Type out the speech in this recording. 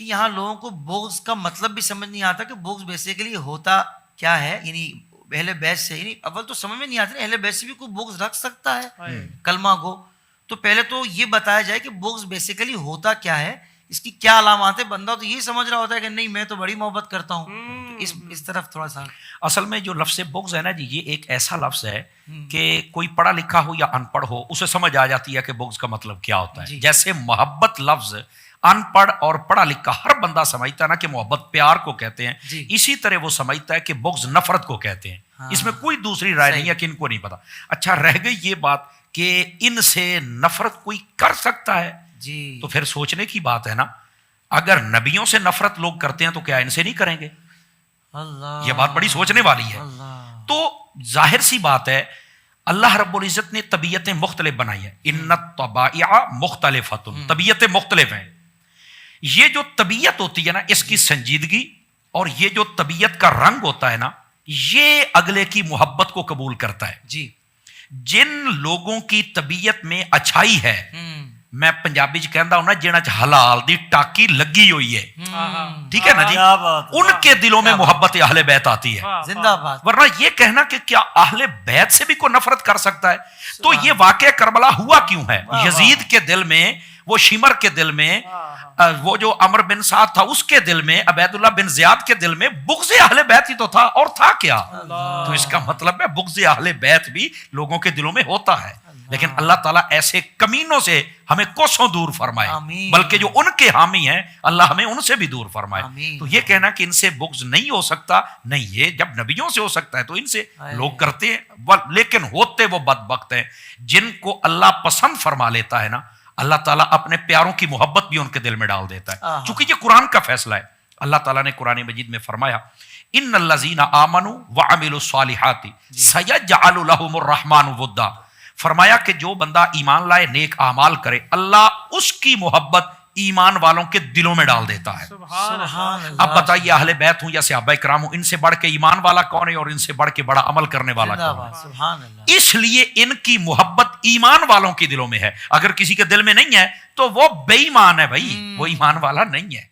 کہ یہاں لوگوں کو بغض کا مطلب بھی سمجھ نہیں آتا کہ بغض بیسیکلی ہوتا کیا ہے. یعنی اہل بیت سے، یعنی اول تو سمجھ میں نہیں آتا اہل بیت سے بھی کوئی بغض رکھ سکتا ہے کلمہ گو. تو پہلے تو یہ بتایا جائے کہ بغض بیسیکلی ہوتا کیا ہے، اس کی کیا علامات ہے. بندہ تو یہی سمجھ رہا ہوتا ہے کہ نہیں میں تو بڑی محبت کرتا ہوں. اس طرف تھوڑا سا اصل میں جو لفظ بغض ہے نا جی، یہ ایک ایسا لفظ ہے کہ کوئی پڑھا لکھا ہو یا ان پڑھ ہو اسے سمجھ آ جاتی ہے کہ بغض کا مطلب کیا ہوتا ہے. جیسے محبت لفظ ان پڑھ اور پڑھا لکھا ہر بندہ سمجھتا ہے نا کہ محبت پیار کو کہتے ہیں، اسی طرح وہ سمجھتا ہے کہ بغض نفرت کو کہتے ہیں. اس میں کوئی دوسری رائے نہیں ہے کہ ان کو نہیں پتا. اچھا رہ گئی یہ بات کہ ان سے نفرت کوئی کر سکتا ہے جی، تو پھر سوچنے کی بات ہے نا، اگر نبیوں سے نفرت لوگ کرتے ہیں تو کیا ان سے نہیں کریں گے؟ اللہ، یہ بات بڑی سوچنے والی ہے. تو ظاہر سی بات ہے اللہ رب العزت نے طبیعتیں مختلف بنائی ہیں. ان الطبائع مختلفۃ، طبیعتیں مختلف ہیں. یہ جو طبیعت ہوتی ہے نا اس کی سنجیدگی اور یہ جو طبیعت کا رنگ ہوتا ہے نا یہ اگلے کی محبت کو قبول کرتا ہے. جی، جن لوگوں کی طبیعت میں اچھائی ہے، میں پنجابی چ کہندا ہوں نا جنہاں چ حلال دی ٹاکی لگی ہوئی ہے، ٹھیک ہے نا جی، ان کے دلوں میں محبت اہل بیت آتی ہے. زندہ باد. ورنہ یہ کہنا کہ کیا اہل بیت سے بھی کوئی نفرت کر سکتا ہے؟ تو یہ واقعہ کربلا ہوا کیوں ہے؟ یزید کے دل میں، وہ شمر کے دل میں، وہ جو عمر بن سعد تھا اس کے دل میں، عبید اللہ بن زیاد کے دل میں بغض اہل بیت ہی تو تھا، اور تھا کیا؟ تو اس کا مطلب ہے بغض اہل بیت بھی لوگوں کے دلوں میں ہوتا ہے. لیکن اللہ تعالیٰ ایسے کمینوں سے ہمیں کوسوں دور فرمائے، بلکہ جو ان کے حامی ہیں اللہ ہمیں ان سے بھی دور فرمائے. تو یہ کہنا کہ ان سے بغض نہیں ہو سکتا، نہیں، یہ جب نبیوں سے ہو سکتا ہے تو ان سے لوگ کرتے ہیں. لیکن ہوتے وہ بدبخت ہیں جن کو اللہ پسند فرما لیتا ہے نا، اللہ تعالیٰ اپنے پیاروں کی محبت بھی ان کے دل میں ڈال دیتا ہے. چونکہ یہ قرآن کا فیصلہ ہے. اللہ تعالیٰ نے قرآن مجید میں فرمایا ان الذین آمنوا وعملوا الصالحات سیجعل لهم الرحمن ودا. فرمایا کہ جو بندہ ایمان لائے، نیک اعمال کرے، اللہ اس کی محبت ایمان والوں کے دلوں میں ڈال دیتا ہے. سبحان اللہ. اب بتائیے اہل بیت ہوں یا صحابہ کرام ہوں، ان سے بڑھ کے ایمان والا کون ہے اور ان سے بڑھ کے بڑا عمل کرنے والا کون ہے؟ سبحان اللہ. اس لیے ان کی محبت ایمان والوں کے دلوں میں ہے. اگر کسی کے دل میں نہیں ہے تو وہ بے ایمان ہے بھائی، وہ ایمان والا نہیں ہے.